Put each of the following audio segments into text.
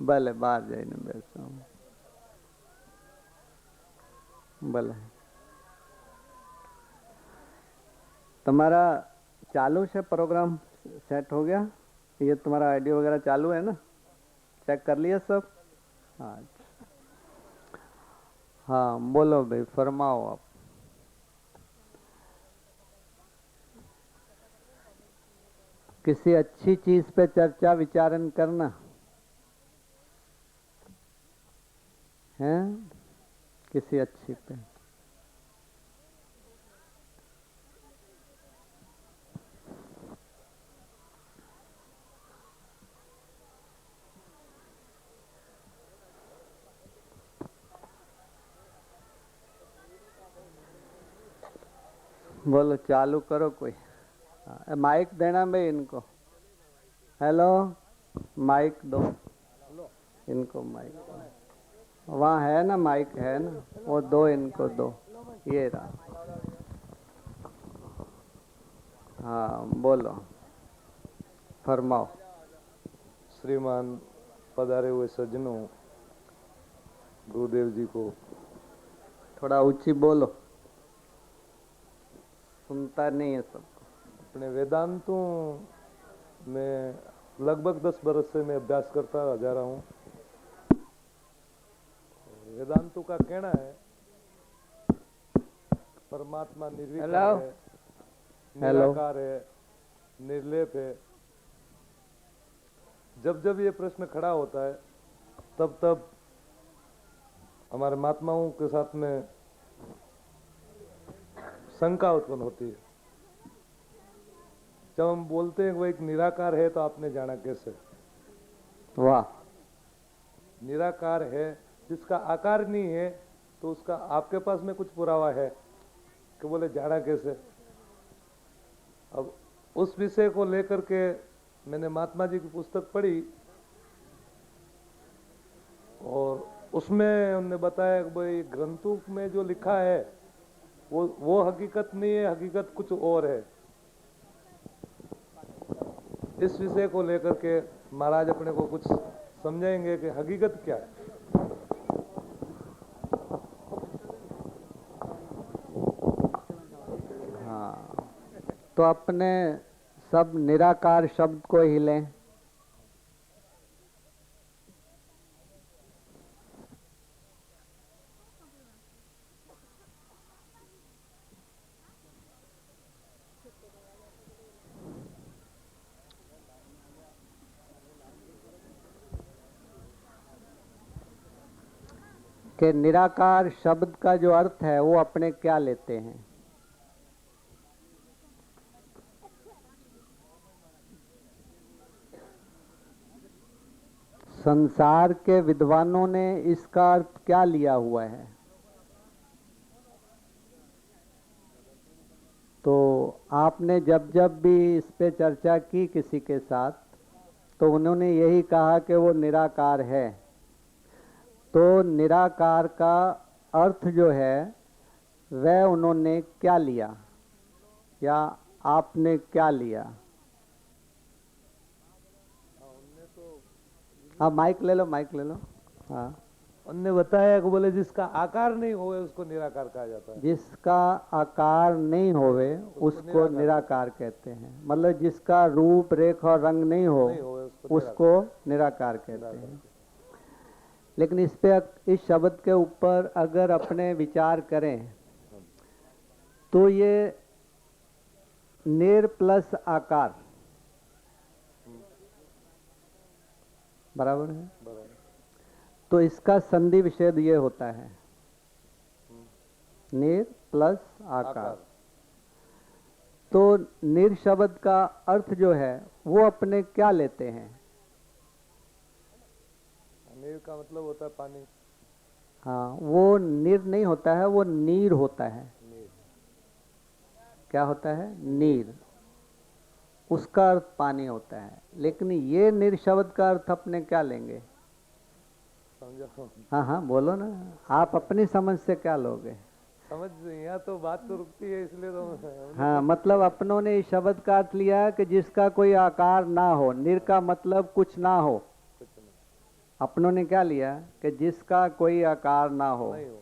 ભલે બહાર જઈને બેસો. ભલે तुम्हारा चालू है प्रोग्राम सेट हो गया. ये तुम्हारा आईडी वगैरह चालू है ना, चेक कर लिया सब. हाँ हाँ बोलो भाई, फरमाओ आप. किसी अच्छी चीज पे चर्चा विचारण करना है, किसी अच्छी पे. बोलो, चालू करो कोई. माइक देना भाई इनको. हेलो, माइक दो इनको. माइक वहाँ है ना, माइक है ना, वो दो इनको दो. ये रहा. हाँ बोलो, फरमाओ. श्रीमान पधारे हुए सज्जनों, गुरुदेव जी को. थोड़ा ऊंची बोलो, सुनता नहीं है सब. अपने वेदांतों में लगभग 10 बरस से मैं अभ्यास करता जा रहा हूँ. वेदांतों का कहना है परमात्मा निर्विकार है, निराकार है, निर्लेप है. जब जब ये प्रश्न खड़ा होता है तब तब हमारे महात्माओं के साथ में शंका उत्पन्न होती है. जब हम बोलते हैं कि वो एक निराकार है तो आपने जाना कैसे? वाह. निराकार है जिसका आकार नहीं है तो उसका आपके पास में कुछ पुरावा है कि बोले जाना कैसे? अब उस विषय को लेकर के मैंने महात्मा जी की पुस्तक पढ़ी और उसमें उन्होंने बताया कि भाई ग्रंथों में जो लिखा है वो हकीकत नहीं है, हकीकत कुछ और है. इस विषय को लेकर के महाराज अपने को कुछ समझाएंगे कि हकीकत क्या है. हाँ, तो अपने सब निराकार शब्द को ही लें. कि निराकार शब्द का जो अर्थ है वो अपने क्या लेते हैं. संसार के विद्वानों ने इसका अर्थ क्या लिया हुआ है? तो आपने जब जब भी इस पे चर्चा की किसी के साथ तो उन्होंने यही कहा कि वो निराकार है. तो निराकार का अर्थ जो है वह उन्होंने क्या लिया या आपने क्या लिया? हाँ माइक ले लो, माइक ले लो. हाँ, उन्होंने बताया कि बोले जिसका आकार नहीं होवे उसको निराकार कहा जाता है. जिसका आकार नहीं होवे उसको निराकार कहते हैं. मतलब जिसका रूप रेख और रंग नहीं हो उसको निराकार कहते हैं. लेकिन इस शब्द के ऊपर अगर अपने विचार करें तो ये निर प्लस आकार बराबर है. तो इसका संधि विच्छेद ये होता है, निर प्लस आकार. तो निर शब्द का अर्थ जो है वो अपने क्या लेते हैं? नीर का मतलब होता है पानी. हाँ, वो निर नहीं होता है, वो नीर होता है. नीर क्या होता है? नीर. उसका अर्थ पानी होता है. लेकिन ये निर शब्द का अर्थ अपने क्या लेंगे? समझो. हाँ हाँ बोलो ना, आप अपनी समझ से क्या लोगे? समझ यहाँ तो बात तो रुकती है इसलिए तो. हाँ, मतलब अपनों ने इस शब्द का अर्थ लिया कि जिसका कोई आकार ना हो. निर का मतलब कुछ ना हो. अपनों ने क्या लिया कि जिसका कोई आकार ना हो, नहीं हो।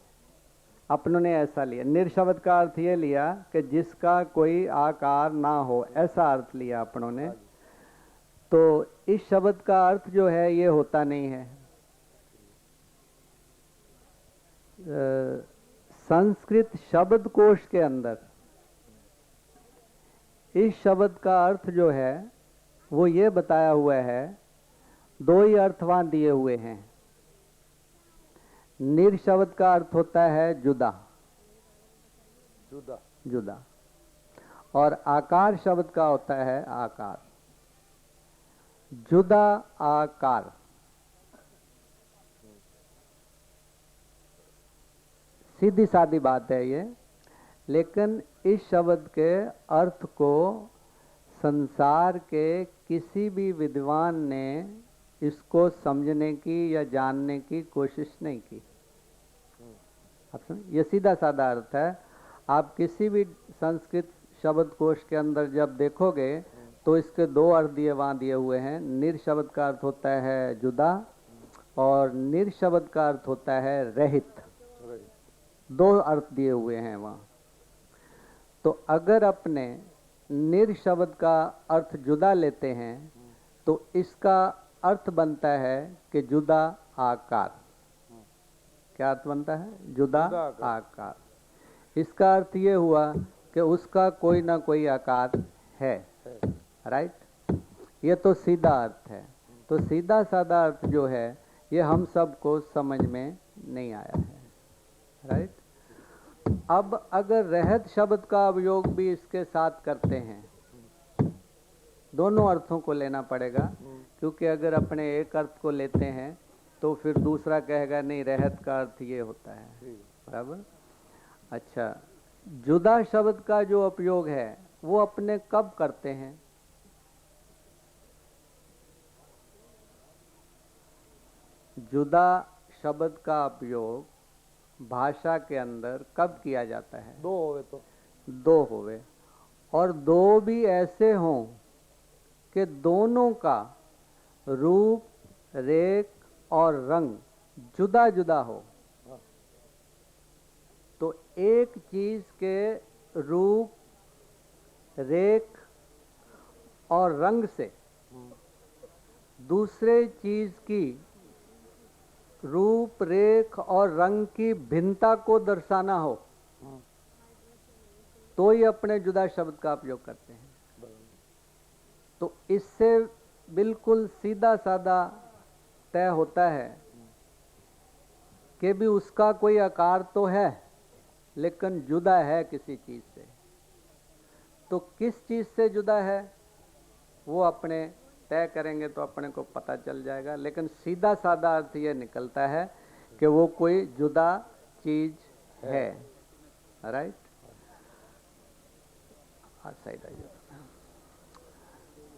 अपनों ने ऐसा लिया। निर्शब्द का अर्थ ये लिया कि जिसका कोई आकार ना हो, ऐसा अर्थ लिया अपनों ने। तो इस शब्द का अर्थ जो है ये होता नहीं है। संस्कृत शब्दकोश के अंदर इस शब्द का अर्थ जो है वो ये बताया हुआ है, दो ही अर्थ वहां दिए हुए हैं। निर शब्द का अर्थ होता है जुदा, जुदा, जुदा, और आकार शब्द का होता है आकार, जुदा आकार। सीधी सादी बात है ये, लेकिन इस शब्द के अर्थ को संसार के किसी भी विद्वान ने इसको समझने की या जानने की कोशिश नहीं की। आप समझ, ये सीधा साधा अर्थ है। आप किसी भी संस्कृत शब्दकोश के अंदर जब देखोगे तो इसके दो अर्थ दिए वहां दिए हुए हैं। निर शब्द का अर्थ होता है जुदा और निर शब्द का अर्थ होता है रहित। दो अर्थ दिए हुए हैं वहां। तो अगर अपने निर शब्द का अर्थ जुदा लेते हैं तो इसका अर्थ बनता है कि जुदा आकार। क्या अर्थ बनता है? जुदा आकार। इसका अर्थ ये हुआ कि उसका कोई ना कोई आकार है। राइट? ये तो सीधा अर्थ है। तो सीधा साधा अर्थ जो है ये हम सबको समझ में नहीं आया है। राइट? अब अगर रहत शब्द का उपयोग भी इसके साथ करते हैं, दोनों अर्थों को लेना पड़ेगा, क्योंकि अगर अपने एक अर्थ को लेते हैं तो फिर दूसरा कहेगा नहीं रहत का अर्थ ये होता है। बराबर? अच्छा, जुदा शब्द का जो उपयोग है वो अपने कब करते हैं? जुदा शब्द का उपयोग भाषा के अंदर कब किया जाता है? दो होवे तो दो होवे, और दो भी ऐसे हों कि दोनों का रूप, रेख और रंग जुदा जुदा हो। तो एक चीज के रूप, रेख और रंग से दूसरे चीज की रूप, रेख और रंग की भिन्नता को दर्शाना हो तो ही अपने जुदा शब्द का उपयोग करते हैं। तो इससे बिल्कुल सीधा साधा तय होता है कि भी उसका कोई आकार तो है लेकिन जुदा है किसी चीज से। तो किस चीज से जुदा है वो अपने तय करेंगे तो अपने को पता चल जाएगा, लेकिन सीधा साधा अर्थ ये निकलता है कि वो कोई जुदा चीज है। राइट? साइड आइए।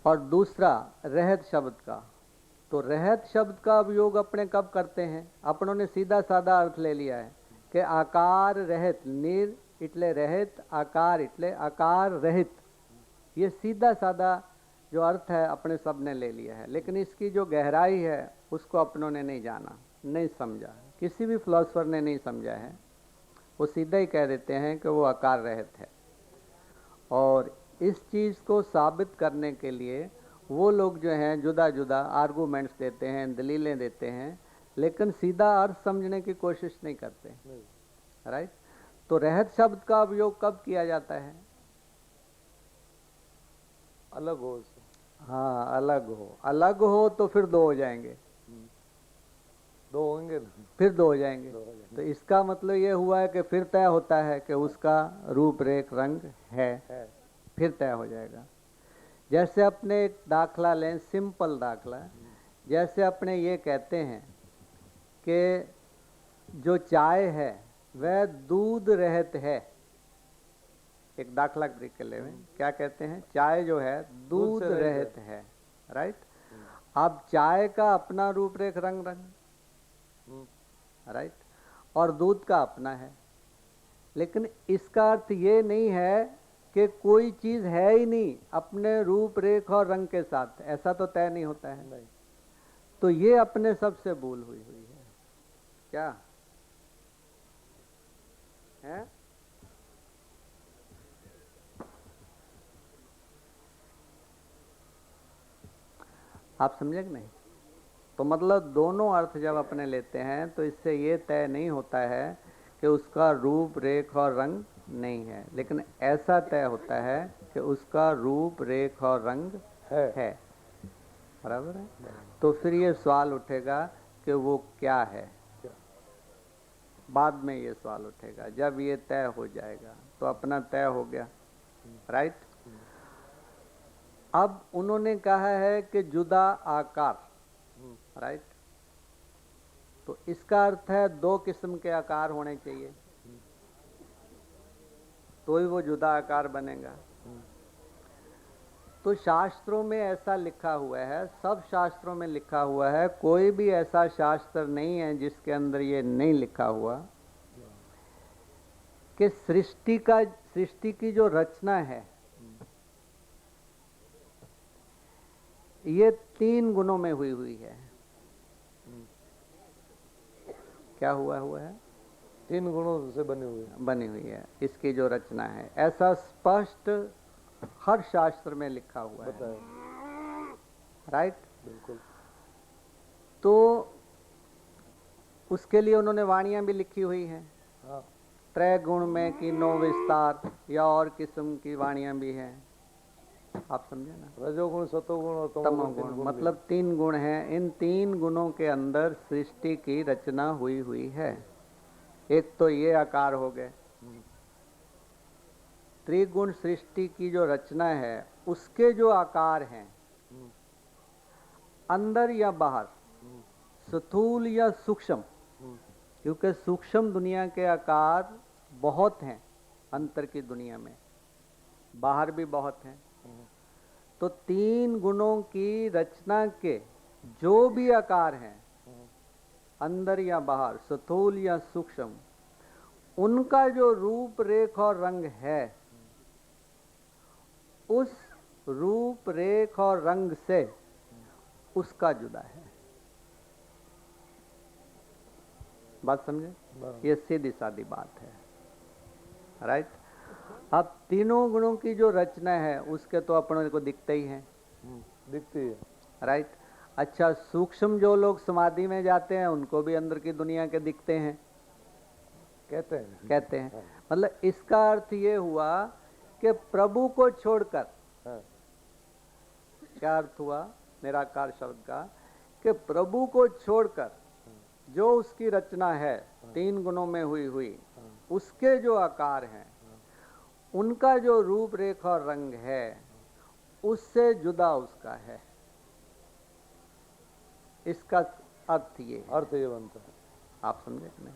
और दूसरा रहत शब्द का, तो रहत शब्द का उपयोग अपने कब करते हैं? अपनों ने सीधा साधा अर्थ ले लिया है कि आकार रहित, निर इटले रहित, आकार इटले आकार रहित। ये सीधा साधा जो अर्थ है अपने सब ने ले लिया है, लेकिन इसकी जो गहराई है उसको अपनों ने नहीं जाना, नहीं समझा, किसी भी फिलोसफर ने नहीं समझा है। वो सीधा ही कह देते हैं कि वो आकार रहित है। और इस चीज़ को साबित करने के लिए वो लोग जो हैं जुदा जुदा आर्गूमेंट्स देते हैं, दलीलें देते हैं, लेकिन सीधा अर्थ समझने की कोशिश नहीं करते। राइट? तो रहत शब्द का उपयोग कब किया जाता है? अलग हो। हाँ, अलग हो। अलग हो तो फिर दो हो जाएंगे, दो होंगे, फिर दो हो जाएंगे। तो इसका मतलब ये हुआ है कि फिर तय होता है कि उसका रूप, रेख, रंग है, फिर तय हो जाएगा। जैसे अपने एक दाखला लें, सिंपल दाखला, जैसे अपने ये कहते हैं कि जो चाय है वह दूध रहित है। एक दाखला तरीके ले, क्या कहते हैं? चाय जो है दूध रहित है। राइट? अब चाय का अपना रूप, रेख, रंग, राइट, और दूध का अपना है, लेकिन इसका अर्थ ये नहीं है कि कोई चीज है ही नहीं अपने रूप, रेख और रंग के साथ। ऐसा तो तय नहीं होता है। तो ये अपने सबसे भूल हुई है। क्या है? आप समझे कि नहीं? तो मतलब दोनों अर्थ जब अपने लेते हैं तो इससे ये तय नहीं होता है कि उसका रूप रेख और रंग नहीं है, लेकिन ऐसा तय होता है कि उसका रूप रेख और रंग है। बराबर है? तो फिर ये सवाल उठेगा कि वो क्या है। बाद में ये सवाल उठेगा जब ये तय हो जाएगा, तो अपना तय हो गया। राइट? अब उन्होंने कहा है कि जुदा आकार। राइट? तो इसका अर्थ है दो किस्म के आकार होने चाहिए, तो ही वो जुदा आकार बनेगा। तो शास्त्रों में ऐसा लिखा हुआ है, सब शास्त्रों में लिखा हुआ है, कोई भी ऐसा शास्त्र नहीं है जिसके अंदर ये नहीं लिखा हुआ कि सृष्टि की जो रचना है ये 3 गुणों में हुई है। क्या हुआ है? 3 गुणों से बनी हुई है इसकी जो रचना है, ऐसा स्पष्ट हर शास्त्र में लिखा हुआ है। राइट? बिल्कुल। तो उसके लिए उन्होंने वाणियां भी लिखी हुई हैं। हाँ। त्रय गुण में कि 9 विस्तार या और किस्म की वाणियां भी हैं। आप समझे ना? रजोगुण, सतोगुण और तमोगुण, मतलब 3 गुण हैं। इन 3 गुणों के अंदर सृष्टि की रचना हुई है। एक तो ये आकार हो गए। त्रिगुण सृष्टि की जो रचना है उसके जो आकार हैं, अंदर या बाहर, स्थूल या सूक्ष्म, क्योंकि सूक्ष्म दुनिया के आकार बहुत हैं अंतर की दुनिया में, बाहर भी बहुत हैं। तो 3 गुणों की रचना के जो भी आकार हैं, अंदर या बाहर, स्थूल या सूक्ष्म, उनका जो रूप रेख और रंग है, उस रूप रेख और रंग से उसका जुदा है। बात समझे? ये सीधी सादी बात है। राइट? अब तीनों गुणों की जो रचना है उसके तो अपनों को दिखते ही हैं। दिखती है। राइट? अच्छा, सूक्ष्म जो लोग समाधि में जाते हैं उनको भी अंदर की दुनिया के दिखते हैं, कहते हैं। मतलब इसका अर्थ ये हुआ कि प्रभु को छोड़कर, क्या अर्थ हुआ निराकार शब्द का, कि प्रभु को छोड़कर जो उसकी रचना है 3 गुणों में हुई, उसके जो आकार हैं, उनका जो रूप रेखा और रंग है, उससे जुदा उसका है। इसका अर्थ ये बनता है। आप समझे कि नहीं?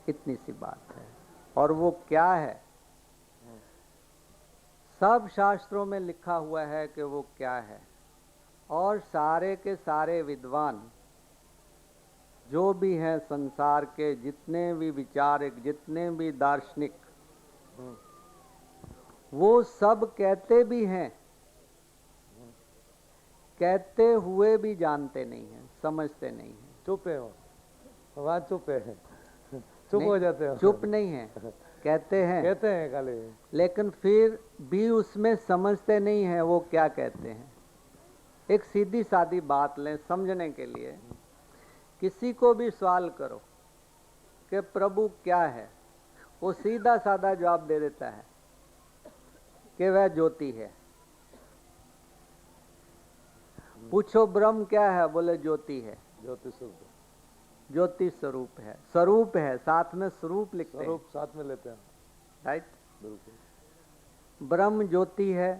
इतनी सी बात है। और वो क्या है, सब शास्त्रों में लिखा हुआ है कि वो क्या है। और सारे के सारे विद्वान जो भी हैं संसार के, जितने भी विचारक, जितने भी दार्शनिक, वो सब कहते भी हैं, कहते हुए भी जानते नहीं हैं, समझते नहीं हैं। चुप है वहाँ, चुप है, चुप हो जाते हैं। चुप नहीं है, कहते हैं खाली, लेकिन फिर भी उसमें समझते नहीं हैं वो क्या कहते हैं। एक सीधी सादी बात लें समझने के लिए। किसी को भी सवाल करो कि प्रभु क्या है, वो सीधा साधा जवाब दे देता है कि वह ज्योति है। पूछो ब्रह्म क्या है, बोले ज्योति है। ज्योति स्वरूप है, स्वरूप है, साथ में स्वरूप लिखते हैं, स्वरूप साथ में लेते हैं। राइट? बिल्कुल। ब्रह्म ज्योति है,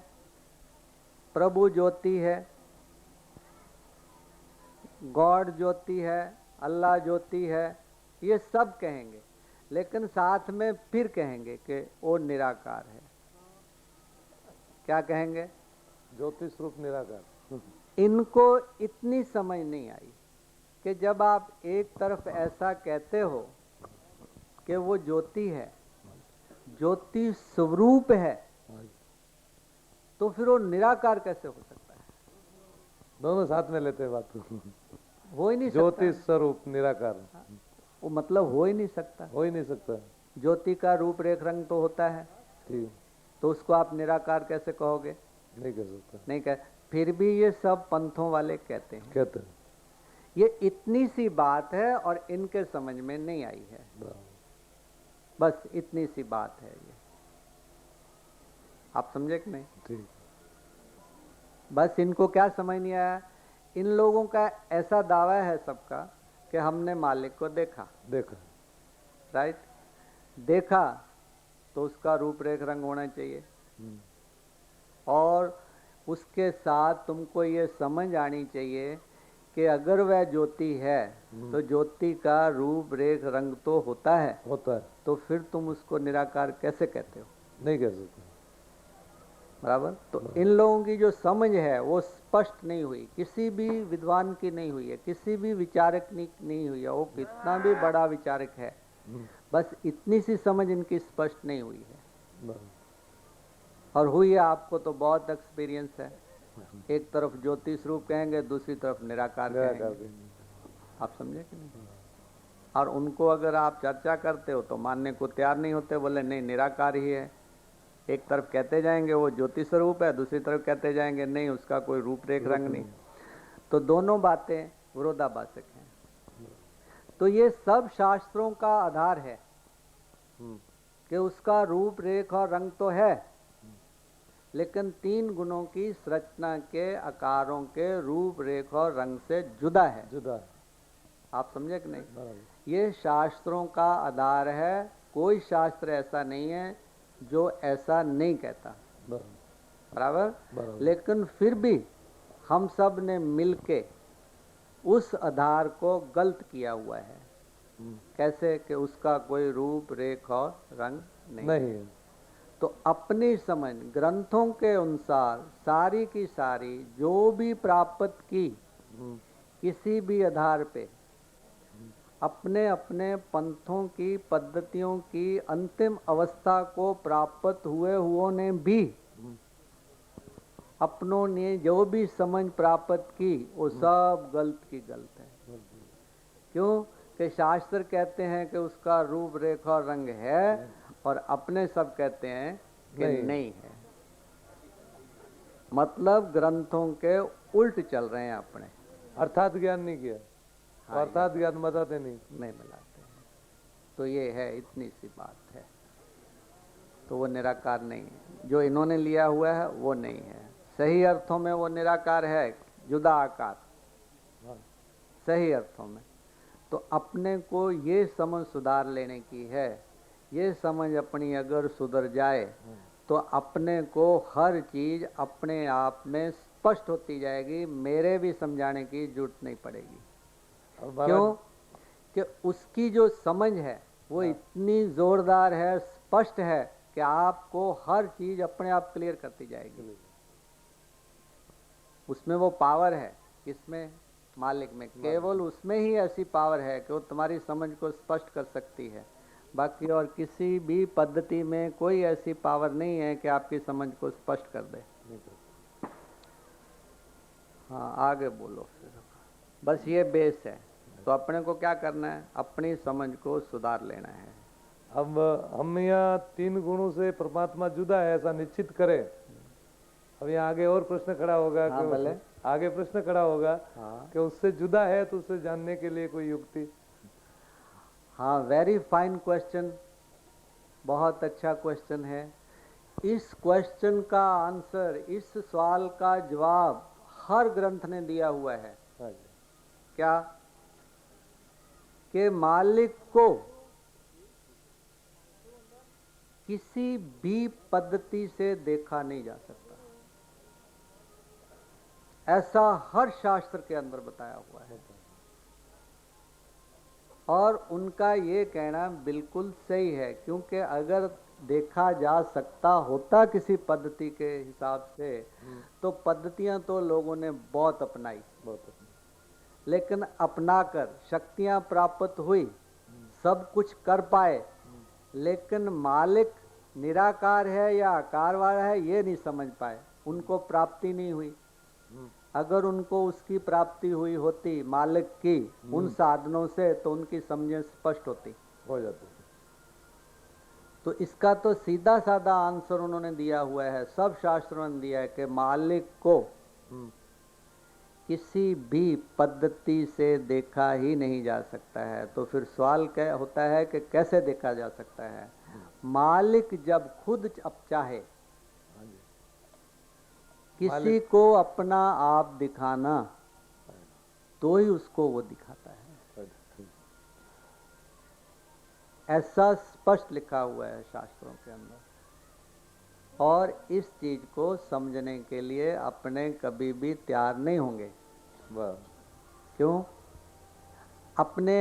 प्रभु ज्योति है, गॉड ज्योति है, अल्लाह ज्योति है, ये सब कहेंगे, लेकिन साथ में फिर कहेंगे कि वो निराकार है। क्या कहेंगे? ज्योति स्वरूप निराकार। इनको इतनी समझ नहीं आई कि जब आप एक तरफ ऐसा कहते हो कि वो ज्योति है, ज्योति स्वरूप है, तो फिर वो निराकार कैसे हो सकता है? दोनों साथ में लेते हैं बात को। हो ही नहीं ज्योति सकता, स्वरूप निराकार वो मतलब हो ही नहीं सकता। हो ही नहीं सकता। ज्योति का रूप रेख रंग तो होता है, ठीक, तो उसको आप निराकार कैसे कहोगे? नहीं कह सकता। नहीं कह। फिर भी ये सब पंथों वाले कहते हैं। कहते हैं। ये इतनी सी बात है और इनके समझ में नहीं आई है, बस इतनी सी बात है ये। आप समझे कि नहीं? ठीक। बस इनको क्या समझ नहीं आया, इन लोगों का ऐसा दावा है सबका कि हमने मालिक को देखा। देखा, राइट, देखा तो उसका रूप रेख रंग होना चाहिए, और उसके साथ तुमको ये समझ आनी चाहिए कि अगर वह ज्योति है तो ज्योति का रूप रेख रंग तो होता है। होता है। तो फिर तुम उसको निराकार कैसे कहते हो? नहीं कह सकते। बराबर। तो इन लोगों की जो समझ है वो स्पष्ट नहीं हुई, किसी भी विद्वान की नहीं हुई है, किसी भी विचारक की नहीं हुई है, वो कितना भी बड़ा विचारक है, बस इतनी सी समझ इनकी स्पष्ट नहीं हुई है। और हुई है आपको तो बहुत एक्सपीरियंस है, एक तरफ ज्योति स्वरूप कहेंगे, दूसरी तरफ निराकार कहेंगे। आप समझे कि नहीं? और उनको अगर आप चर्चा करते हो तो मानने को तैयार नहीं होते, बोले नहीं निराकार ही है। एक तरफ कहते जाएंगे वो ज्योति स्वरूप है, दूसरी तरफ कहते जाएंगे नहीं उसका कोई रूप रेख रंग नहीं। तो दोनों बातें विरोधाभासक हैं। तो ये सब शास्त्रों का आधार है कि उसका रूप रेख और रंग तो है, लेकिन तीन गुणों की संरचना के आकारों के रूप रेख और रंग से जुदा है। जुदा। आप समझे कि नहीं? ये शास्त्रों का आधार है, कोई शास्त्र ऐसा नहीं है जो ऐसा नहीं कहता। बराबर। लेकिन फिर भी हम सब ने मिलके उस आधार को गलत किया हुआ है। कैसे? कि उसका कोई रूप रेख और रंग नहीं है। तो अपनी समझ ग्रंथों के अनुसार सारी की सारी जो भी प्राप्त की किसी भी आधार पे अपने अपने पंथों की पद्धतियों की अंतिम अवस्था को प्राप्त हुए हुओं ने भी अपनों ने जो भी समझ प्राप्त की वो सब गलत की गलत है। क्यों? कि शास्त्र कहते हैं कि उसका रूप रेखा और रंग है, और अपने सब कहते हैं कि नहीं है। मतलब ग्रंथों के उल्ट चल रहे हैं अपने। अर्थात ज्ञान नहीं किया। हाँ, अर्थात ज्ञान बताते नहीं मिलाते हैं। तो ये है, इतनी सी बात है। तो वो निराकार नहीं है, जो इन्होंने लिया हुआ है वो नहीं है। सही अर्थों में वो निराकार है, जुदा आकार। सही अर्थों में तो अपने को ये समझ सुधार लेने की है। ये समझ अपनी अगर सुधर जाए तो अपने को हर चीज अपने आप में स्पष्ट होती जाएगी, मेरे भी समझाने की जरूरत नहीं पड़ेगी। क्यों? कि उसकी जो समझ है वो इतनी जोरदार है, स्पष्ट है कि आपको हर चीज अपने आप क्लियर करती जाएगी। उसमें वो पावर है, किसमें? मालिक में। केवल उसमें ही ऐसी पावर है कि वो तुम्हारी समझ को स्पष्ट कर सकती है। बाकी और किसी भी पद्धति में कोई ऐसी पावर नहीं है कि आपकी समझ को स्पष्ट कर दे। हाँ, आगे बोलो फिर। बस ये बेस है। तो अपने को क्या करना है? अपनी समझ को सुधार लेना है। अब हम यहाँ तीन गुणों से परमात्मा जुदा है ऐसा निश्चित करें। अब यहाँ आगे और प्रश्न खड़ा होगा। हाँ, भले आगे प्रश्न खड़ा होगा। हाँ, कि उससे जुदा है तो उसे जानने के लिए कोई युक्ति। हाँ, वेरी फाइन क्वेश्चन, बहुत अच्छा क्वेश्चन है। इस क्वेश्चन का आंसर, इस सवाल का जवाब हर ग्रंथ ने दिया हुआ है। क्या? कि मालिक को किसी भी पद्धति से देखा नहीं जा सकता, ऐसा हर शास्त्र के अंदर बताया हुआ है। और उनका ये कहना बिल्कुल सही है, क्योंकि अगर देखा जा सकता होता किसी पद्धति के हिसाब से तो पद्धतियां तो लोगों ने बहुत अपनाई, लेकिन अपनाकर शक्तियां प्राप्त हुई, सब कुछ कर पाए, लेकिन मालिक निराकार है या आकार वाला है ये नहीं समझ पाए, उनको प्राप्ति नहीं हुई। अगर उनको उसकी प्राप्ति हुई होती मालिक की उन साधनों से, तो उनकी समझें स्पष्ट होती हो जाती। तो इसका तो सीधा साधा आंसर उन्होंने दिया हुआ है, सब शास्त्रों ने दिया है कि मालिक को किसी भी पद्धति से देखा ही नहीं जा सकता है। तो फिर सवाल क्या होता है कि कैसे देखा जा सकता है? मालिक जब खुद अब चाहे किसी को अपना आप दिखाना, तो ही उसको वो दिखाता है। ऐसा स्पष्ट लिखा हुआ है शास्त्रों के अंदर। और इस चीज को समझने के लिए अपने कभी भी तैयार नहीं होंगे। क्यों अपने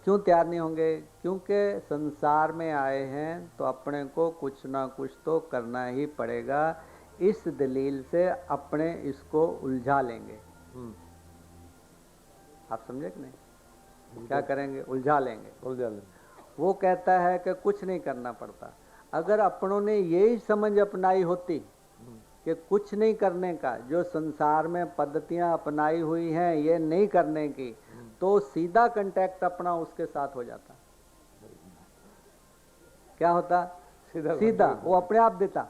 क्यों तैयार नहीं होंगे? क्योंकि संसार में आए हैं तो अपने को कुछ ना कुछ तो करना ही पड़ेगा। इस दलील से अपने इसको उलझा लेंगे। आप समझे कि नहीं? क्या करेंगे? उलझा लेंगे। वो कहता है कि कुछ नहीं करना पड़ता। अगर अपनों ने यही समझ अपनाई होती कि कुछ नहीं करने का, जो संसार में पद्धतियां अपनाई हुई हैं ये नहीं करने की, तो सीधा कांटेक्ट अपना उसके साथ हो जाता। क्या होता? सीधा वो अपने आप देता।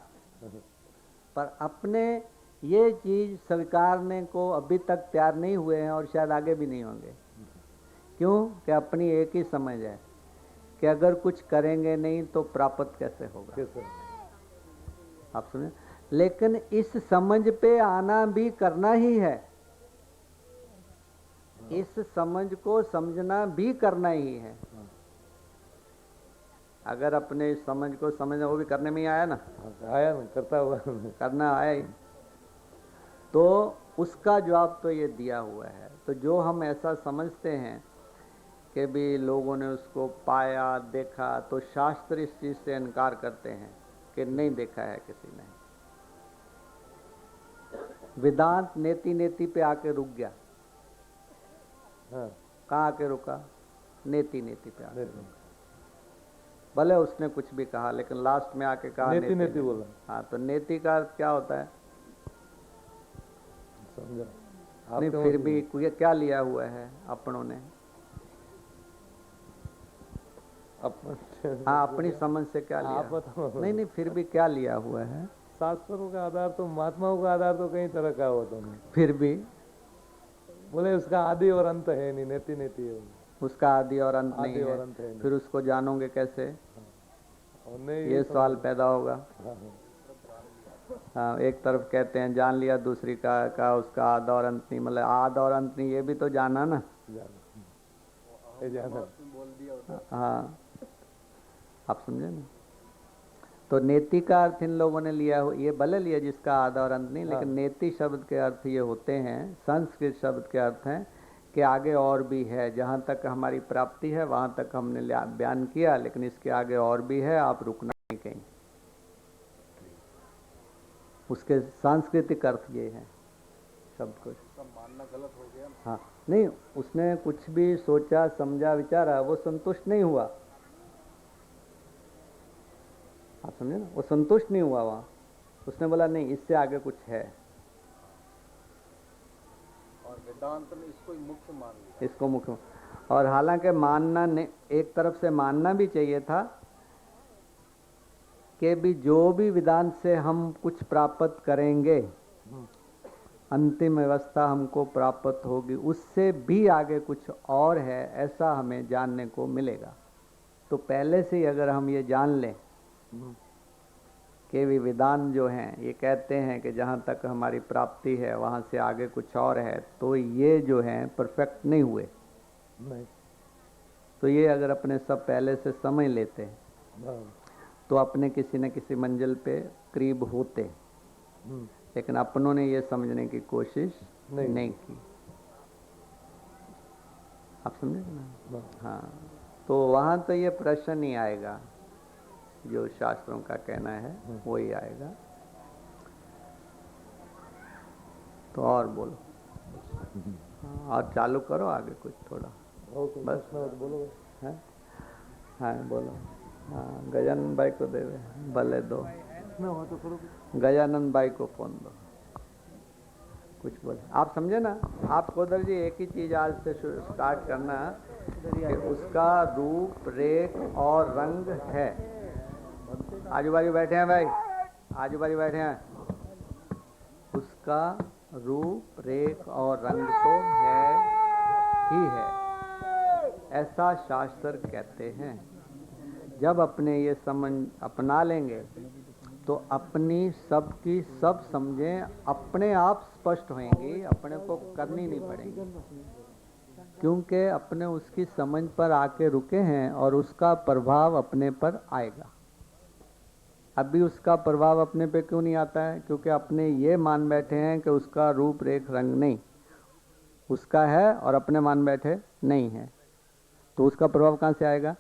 पर अपने ये चीज स्वीकारने को अभी तक तैयार नहीं हुए हैं और शायद आगे भी नहीं होंगे। क्यों? कि अपनी एक ही समझ है कि अगर कुछ करेंगे नहीं तो प्राप्त कैसे होगा। आप सुने? लेकिन इस समझ पे आना भी करना ही है। इस समझ को समझना भी करना ही है। अगर अपने समझ को समझना, वो भी करने में ही आया ना, करता हुआ करना आया ही, तो उसका जवाब तो ये दिया हुआ है। तो जो हम ऐसा समझते हैं कि भी लोगों ने उसको पाया देखा, तो शास्त्र इस चीज से इनकार करते हैं कि नहीं देखा है किसी ने। वेदांत नेति नेति पे आके रुक गया। कहाँ आके रुका? नेति नेति पे आके रुका। भले उसने कुछ भी कहा, लेकिन लास्ट में आके कहा नेति नेति बोला। हाँ, तो नेति का अर्थ क्या होता है? समझा नहीं? फिर भी क्या लिया हुआ है अपनों ने? हाँ, अपनी समझ से क्या लिया? नहीं नहीं, फिर भी क्या लिया हुआ है? शास्त्रों का आधार तो, महात्माओं का आधार तो कई तरह का होता है। फिर भी बोले उसका आदि और अंत है नहीं, नेति नेति है। उसका आदि और अंत नहीं है। फिर उसको जानोगे कैसे? ये सवाल पैदा होगा। हाँ, एक तरफ कहते हैं जान लिया, दूसरी का उसका आद और अंत नहीं। मतलब आद और अंत नहीं, ये भी तो जाना ना। हाँ, आप समझे ना? तो नेति का अर्थ इन लोगों ने लिया, ये भले लिया जिसका आद और अंत नहीं, लेकिन नेति शब्द के अर्थ ये होते हैं, संस्कृत शब्द के अर्थ हैं कि आगे और भी है। जहाँ तक हमारी प्राप्ति है वहाँ तक हमने बयान किया, लेकिन इसके आगे और भी है, आप रुकना नहीं कहीं। उसके सांस्कृतिक अर्थ ये है शब्द को। मानना गलत हो गया। हाँ, नहीं, उसने कुछ भी सोचा समझा विचारा, वो संतुष्ट नहीं हुआ। आप समझे ना? वो संतुष्ट नहीं हुआ वहाँ। उसने बोला नहीं, इससे आगे कुछ है। और वेदांत ने इसको मुख्य मान लिया। इसको मुख्य, और हालांकि मानना ने एक तरफ से मानना भी चाहिए था कि भी जो भी वेदांत से हम कुछ प्राप्त करेंगे, अंतिम व्यवस्था हमको प्राप्त होगी, उससे भी आगे कुछ और है, ऐसा हमें जानने को मिलेगा। तो पहले से ही अगर हम ये जान लें कि भी वेदांत जो हैं ये कहते हैं कि जहाँ तक हमारी प्राप्ति है वहाँ से आगे कुछ और है, तो ये जो हैं परफेक्ट नहीं हुए। नहीं। तो ये अगर अपने सब पहले से समझ लेते तो अपने किसी न किसी मंजिल पे करीब होते। लेकिन अपनों ने ये समझने की कोशिश नहीं की। आप समझे ना? हाँ, तो वहाँ तो ये प्रश्न नहीं आएगा, जो शास्त्रों का कहना है वही आएगा। तो और बोलो, और चालू करो आगे कुछ थोड़ा। बस बोलो है? हाँ बोलो। हाँ, गजानंद भाई को दे भले दो। गजानंद भाई को फोन दो। कुछ बोले आप समझे ना। आप कोदर जी एक ही चीज आज से स्टार्ट करना कि उसका रूप रेख और रंग है। आजू बाजू बैठे हैं भाई, आजू बाजू बैठे हैं, उसका रूप रेख और रंग तो है ही है, ऐसा शास्त्र कहते हैं। जब अपने ये समझ अपना लेंगे तो अपनी सबकी सब समझें अपने आप स्पष्ट होंगी, अपने को करनी नहीं पड़ेगी, क्योंकि अपने उसकी समझ पर आके रुके हैं और उसका प्रभाव अपने पर आएगा। अभी उसका प्रभाव अपने पे क्यों नहीं आता है? क्योंकि अपने ये मान बैठे हैं कि उसका रूप रेख रंग नहीं, उसका है और अपने मान बैठे नहीं है, तो उसका प्रभाव कहाँ से आएगा?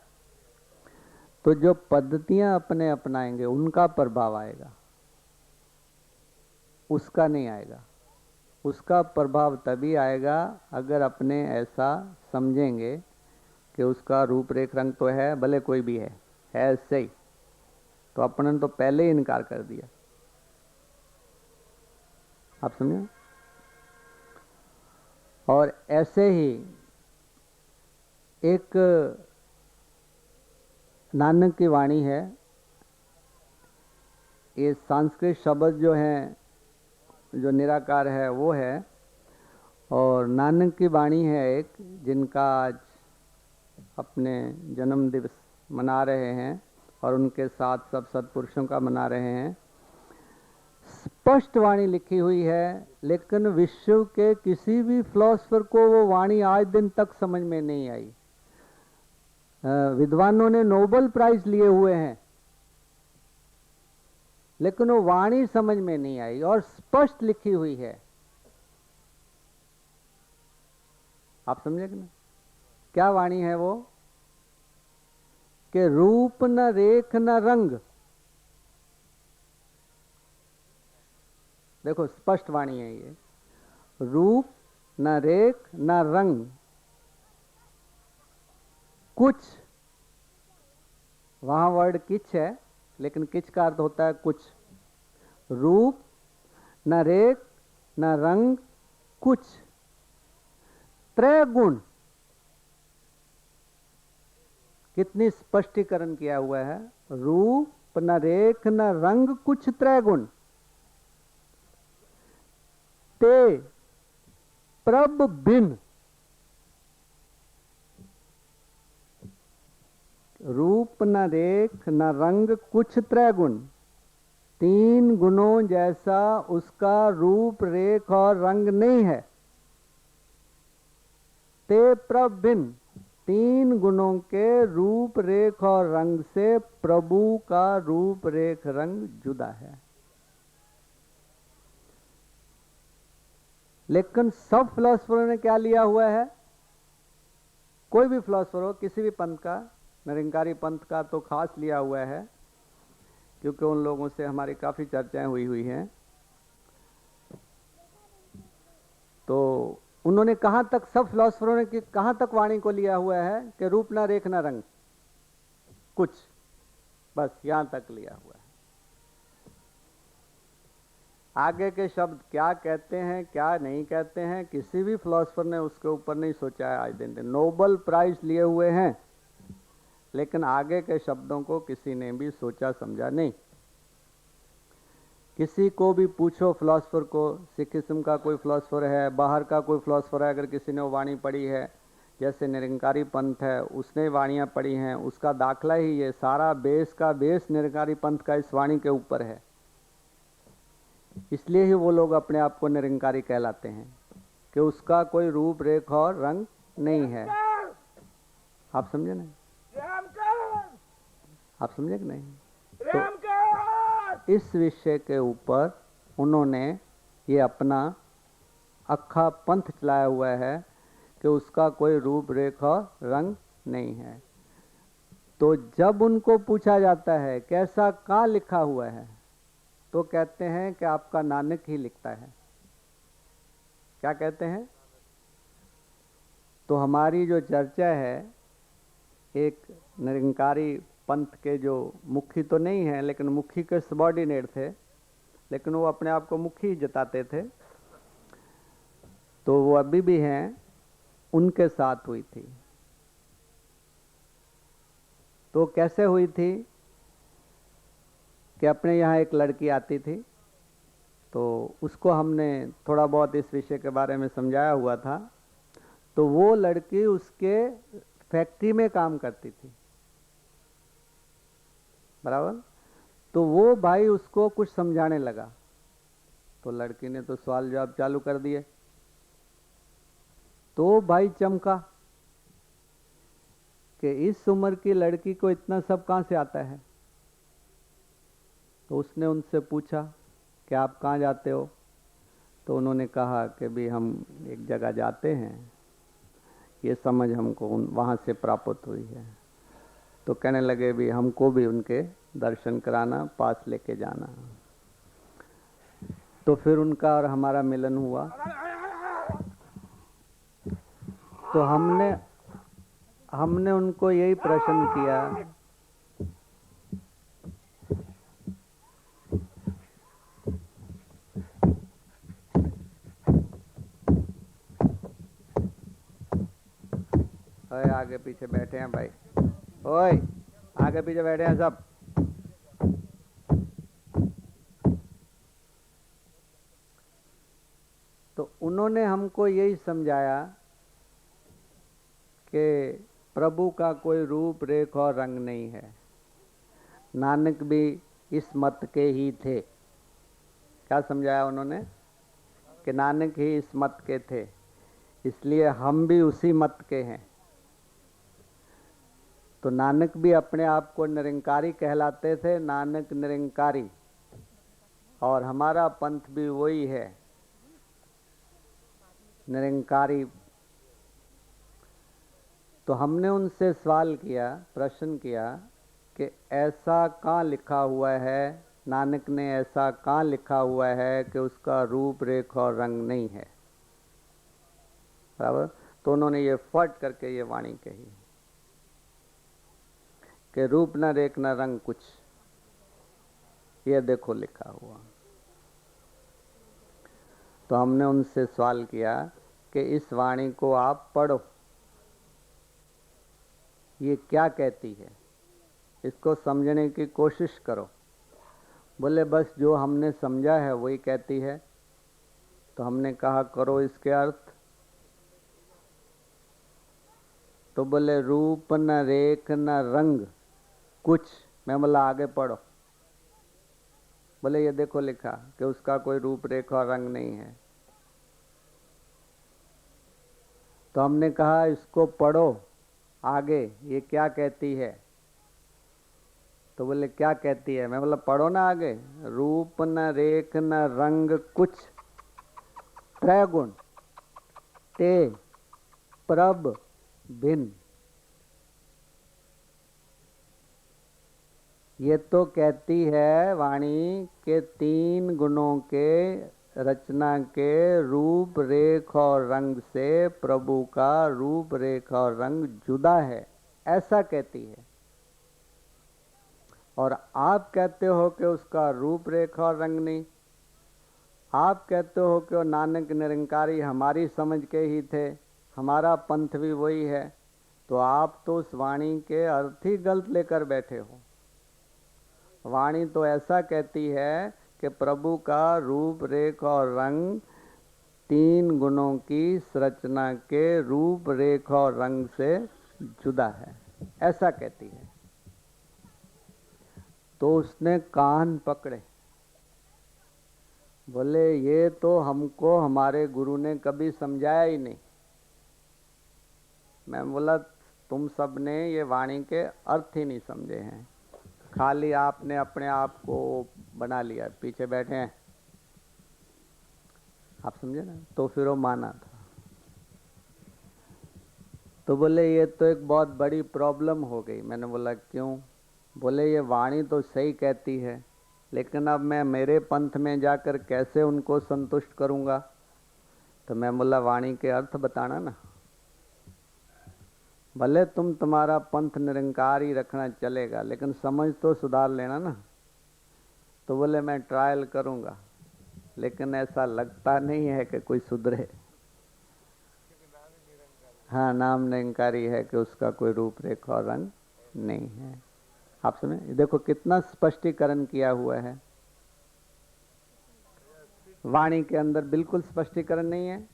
तो जो पद्धतियां अपने अपनाएंगे उनका प्रभाव आएगा, उसका नहीं आएगा। उसका प्रभाव तभी आएगा अगर अपने ऐसा समझेंगे कि उसका रूप रेख रंग तो है, भले कोई भी है ऐसे ही, तो अपने ने तो पहले ही इनकार कर दिया। आप समझे? और ऐसे ही एक नानक की वाणी है, ये संस्कृत शब्द जो हैं, जो निराकार है वो है, और नानक की वाणी है एक, जिनका आज अपने जन्म दिवस मना रहे हैं और उनके साथ सब सत्पुरुषों का मना रहे हैं। स्पष्ट वाणी लिखी हुई है, लेकिन विश्व के किसी भी फिलोसफर को वो वाणी आज दिन तक समझ में नहीं आई। विद्वानों ने नोबेल प्राइज लिए हुए हैं, लेकिन वो वाणी समझ में नहीं आई, और स्पष्ट लिखी हुई है। आप समझे कि नहीं? क्या वाणी है वो? कि रूप न रेख न रंग। देखो स्पष्ट वाणी है ये, रूप न रेख न रंग, कुछ, वहां वर्ड किच है, लेकिन किच का अर्थ होता है कुछ। रूप न रेख न रंग कुछ, त्रय गुण। कितनी स्पष्टीकरण किया हुआ है, रूप न रेख न रंग कुछ त्रय गुण, ते प्रभ भिन्न। रूप न रेख न रंग कुछ त्रय गुण, तीन गुणों जैसा उसका रूप रेख और रंग नहीं है। ते प्रभिन्न, तीन गुणों के रूप रेख और रंग से प्रभु का रूप रेख रंग जुदा है। लेकिन सब फिलोसफरों ने क्या लिया हुआ है? कोई भी फिलोसफर हो, किसी भी पंथ का, निरंकारी पंथ का तो खास लिया हुआ है, क्योंकि उन लोगों से हमारी काफी चर्चाएं हुई हैं। तो उन्होंने कहां तक, सब फिलोसफरों ने कहां तक वाणी को लिया हुआ है कि रूप ना रेख ना रंग कुछ, बस यहां तक लिया हुआ है। आगे के शब्द क्या कहते हैं क्या नहीं कहते हैं, किसी भी फिलोसफर ने उसके ऊपर नहीं सोचा है। आज दिन नोबेल प्राइज लिए हुए हैं, लेकिन आगे के शब्दों को किसी ने भी सोचा समझा नहीं। किसी को भी पूछो फिलोसफर को, सिखिज्म का कोई फिलोसफर है, बाहर का कोई फिलोसफर है, अगर किसी ने वो वाणी पढ़ी है, जैसे निरंकारी पंथ है उसने वाणियां पढ़ी हैं, उसका दाखला ही ये सारा बेस का बेस निरंकारी पंथ का इस वाणी के ऊपर है। इसलिए ही वो लोग अपने आप को निरंकारी कहलाते हैं कि उसका कोई रूप रेख और रंग नहीं है। आप समझे नहीं? आप समझे कि नहीं? तो इस विषय के ऊपर उन्होंने ये अपना अक्खा पंथ चलाया हुआ है कि उसका कोई रूप रेख और रंग नहीं है। तो जब उनको पूछा जाता है कैसा कहाँ लिखा हुआ है, तो कहते हैं कि आपका नानक ही लिखता है। क्या कहते हैं? तो हमारी जो चर्चा है, एक निरंकारी पंथ के जो मुखी तो नहीं है, लेकिन मुखी के सबॉर्डिनेट थे, लेकिन वो अपने आप को मुखी जताते थे। तो वो अभी भी हैं, उनके साथ हुई थी। तो कैसे हुई थी कि अपने यहाँ एक लड़की आती थी, तो उसको हमने थोड़ा बहुत इस विषय के बारे में समझाया हुआ था। तो वो लड़की उसके फैक्ट्री में काम करती थी, बराबर। तो वो भाई उसको कुछ समझाने लगा, तो लड़की ने तो सवाल जवाब चालू कर दिए। तो भाई चमका कि इस उम्र की लड़की को इतना सब कहां से आता है। तो उसने उनसे पूछा कि आप कहाँ जाते हो। तो उन्होंने कहा कि भी हम एक जगह जाते हैं, ये समझ हमको वहाँ से प्राप्त हुई है। तो कहने लगे भी हमको भी उनके दर्शन कराना, पास लेके जाना। तो फिर उनका और हमारा मिलन हुआ। तो हमने उनको यही प्रश्न किया, ओए आगे पीछे बैठे हैं भाई, ओए आगे पीछे बैठे हैं सब। तो उन्होंने हमको यही समझाया कि प्रभु का कोई रूप रेख और रंग नहीं है। नानक भी इस मत के ही थे। क्या समझाया उन्होंने कि नानक ही इस मत के थे, इसलिए हम भी उसी मत के हैं। तो नानक भी अपने आप को निरंकारी कहलाते थे, नानक निरंकारी, और हमारा पंथ भी वही है, निरंकारी। तो हमने उनसे सवाल किया, प्रश्न किया कि ऐसा कहाँ लिखा हुआ है, नानक ने ऐसा कहाँ लिखा हुआ है कि उसका रूप रेख और रंग नहीं है, बराबर। तो उन्होंने ये फट करके ये वाणी कही कि रूप न रेख न रंग कुछ, ये देखो लिखा हुआ। तो हमने उनसे सवाल किया कि इस वाणी को आप पढ़ो, ये क्या कहती है, इसको समझने की कोशिश करो। बोले बस जो हमने समझा है वही कहती है। तो हमने कहा करो इसके अर्थ। तो बोले रूप न रेख न रंग कुछ। मैं बोला आगे पढ़ो। बोले ये देखो लिखा कि उसका कोई रूप रेखा और रंग नहीं है। तो हमने कहा इसको पढ़ो आगे, ये क्या कहती है। तो बोले क्या कहती है। मैं बोला पढ़ो ना आगे। रूप न रेख न रंग कुछ, त्रैगुण ते प्रभ भिन्न। ये तो कहती है वाणी के तीन गुणों के रचना के रूप रेख और रंग से प्रभु का रूप रेख और रंग जुदा है, ऐसा कहती है। और आप कहते हो कि उसका रूप रेखा और रंग नहीं। आप कहते हो कि वो नानक निरंकारी हमारी समझ के ही थे, हमारा पंथ भी वही है। तो आप तो उस वाणी के अर्थ ही गलत लेकर बैठे हो। वाणी तो ऐसा कहती है कि प्रभु का रूप रेख और रंग तीन गुणों की संरचना के रूप रेख और रंग से जुदा है, ऐसा कहती है। तो उसने कान पकड़े, बोले ये तो हमको हमारे गुरु ने कभी समझाया ही नहीं। मैं बोला तुम सब ने ये वाणी के अर्थ ही नहीं समझे हैं, खाली आपने अपने आप को बना लिया, पीछे बैठे हैं आप, समझे ना। तो फिर वो माना था। तो बोले ये तो एक बहुत बड़ी प्रॉब्लम हो गई। मैंने बोला क्यों। बोले ये वाणी तो सही कहती है, लेकिन अब मैं मेरे पंथ में जाकर कैसे उनको संतुष्ट करूंगा। तो मैं बोला वाणी के अर्थ बताना ना। भले तुम तुम्हारा पंथ निरंकार ही रखना चलेगा, लेकिन समझ तो सुधार लेना ना। तो बोले मैं ट्रायल करूंगा, लेकिन ऐसा लगता नहीं है कि कोई सुधरे। हाँ, नाम निरंकारी है कि उसका कोई रूपरेखा और रंग नहीं है। आप समझे, देखो कितना स्पष्टीकरण किया हुआ है। वाणी के अंदर बिल्कुल स्पष्टीकरण नहीं है।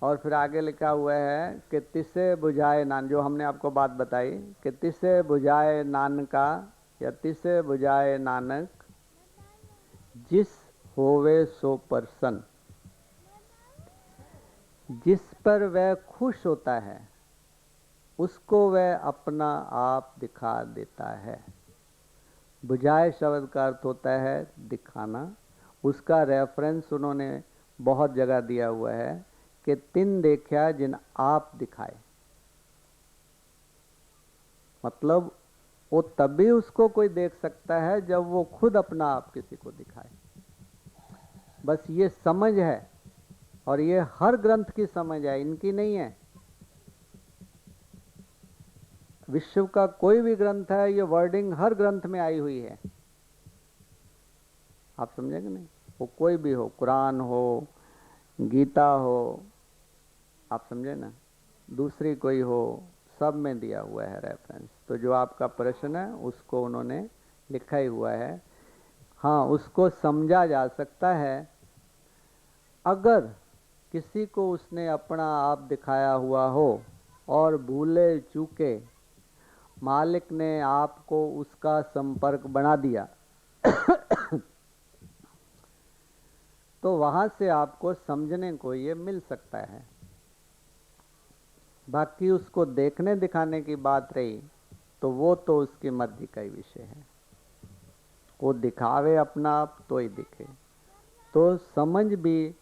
और फिर आगे लिखा हुआ है कि तिसे बुझाए नान, जो हमने आपको बात बताई कि तिसे बुझाए नानका या तिसे बुझाए नानक जिस होवे सो परसन, जिस पर वह खुश होता है उसको वह अपना आप दिखा देता है। बुझाए शब्द का अर्थ होता है दिखाना। उसका रेफरेंस उन्होंने बहुत जगह दिया हुआ है कि तिन देखा जिन आप दिखाए, मतलब वो तभी उसको कोई देख सकता है जब वो खुद अपना आप किसी को दिखाए। बस ये समझ है, और ये हर ग्रंथ की समझ है, इनकी नहीं है। विश्व का कोई भी ग्रंथ है, ये वर्डिंग हर ग्रंथ में आई हुई है। आप समझेंगे नहीं, वो कोई भी हो, कुरान हो, गीता हो, आप समझे ना, दूसरी कोई हो, सब में दिया हुआ है रेफरेंस। तो जो आपका प्रश्न है उसको उन्होंने लिखा ही हुआ है। हाँ, उसको समझा जा सकता है अगर किसी को उसने अपना आप दिखाया हुआ हो और भूले चूके मालिक ने आपको उसका संपर्क बना दिया तो वहां से आपको समझने को ये मिल सकता है। बाकी उसको देखने दिखाने की बात रही तो वो तो उसकी मर्जी का ही विषय है। वो दिखावे अपना आप तो ही दिखे, तो समझ भी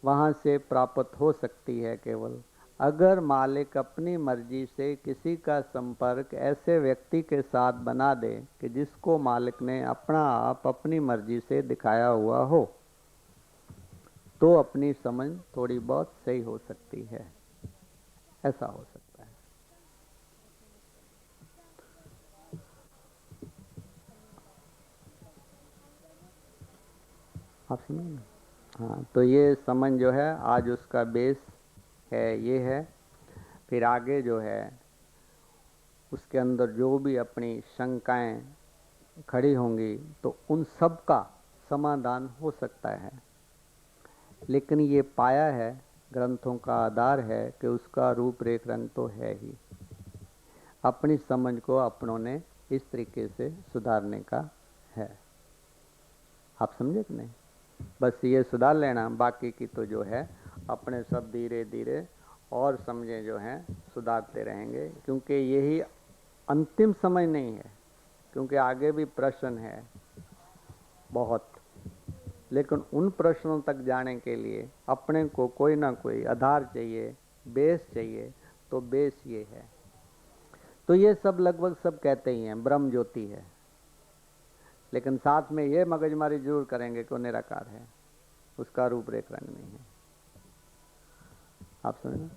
वहां से प्राप्त हो सकती है केवल अगर मालिक अपनी मर्जी से किसी का संपर्क ऐसे व्यक्ति के साथ बना दे कि जिसको मालिक ने अपना आप अपनी मर्जी से दिखाया हुआ हो, तो अपनी समझ थोड़ी बहुत सही हो सकती है। ऐसा हो सकता है। आप सुनिए। हाँ, तो ये समझ जो है आज उसका बेस है, ये है। फिर आगे जो है उसके अंदर जो भी अपनी शंकाएं खड़ी होंगी तो उन सब का समाधान हो सकता है। लेकिन ये पाया है, ग्रंथों का आधार है कि उसका रूपरेख रंग तो है ही। अपनी समझ को अपनों ने इस तरीके से सुधारने का है। आप समझे कि नहीं? बस ये सुधार लेना, बाकी की तो जो है अपने सब धीरे धीरे और समझे जो हैं सुधारते रहेंगे, क्योंकि यही अंतिम समझ नहीं है। क्योंकि आगे भी प्रश्न है बहुत, लेकिन उन प्रश्नों तक जाने के लिए अपने को कोई ना कोई आधार चाहिए, बेस चाहिए। तो बेस ये है। तो ये सब लगभग सब कहते ही हैं ब्रह्म ज्योति है, लेकिन साथ में ये मगजमारी जरूर करेंगे कि वो निराकार है, उसका रूपरेख रंग नहीं है। आप समझे?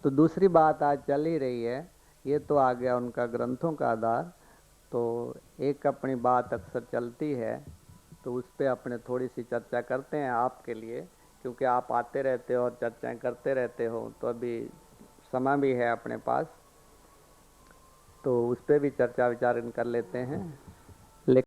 तो दूसरी बात आज चल ही रही है, ये तो आ गया उनका ग्रंथों का आधार। तो एक अपनी बात अक्सर चलती है, तो उस पर अपने थोड़ी सी चर्चा करते हैं आपके लिए, क्योंकि आप आते रहते हो और चर्चाएं करते रहते हो, तो अभी समय भी है अपने पास, तो उस पर भी चर्चा विचार कर लेते हैं।